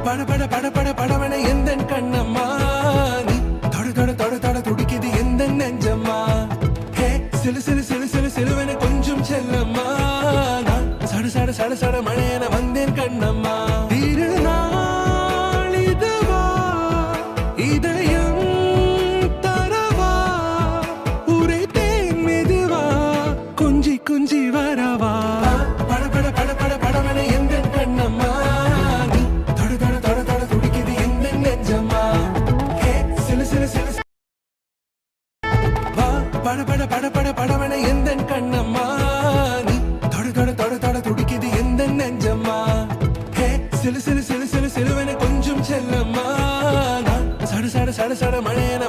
பட பட பட பட படவன எந்த கண்ணம்மா நீ தொட தொட தொட தொட துடிக்குது எந்த நெஞ்சம்மா ஹே சிலு சிலு சிலு சிலு சிலுவன கொஞ்சம் செல்லம்மா நான் சட சட சட சட மழையன வந்தேன் கண்ணம்மா திருநாள் இதுவா இதயம் தரவா உரைத்தேன் மெதுவா கொஞ்சி கொஞ்சி வரவா பட பட பட பட படவன எந்த கண்ணம்மா நீ தொட தொட தொட தொட துடிக்குது எந்த நெஞ்சம்மா ஹே சிலு சிலு சிலு பட பட பட பட படவன எந்த கண்ணம்மா நீ தொட தொட தொட தொட துடிக்குது எந்த நெஞ்சம்மா ஹே சிலு சிலு சிலு சிலு சிலுவன கொஞ்சம் செல்லம்மா நான் சட சட சட சட மழையன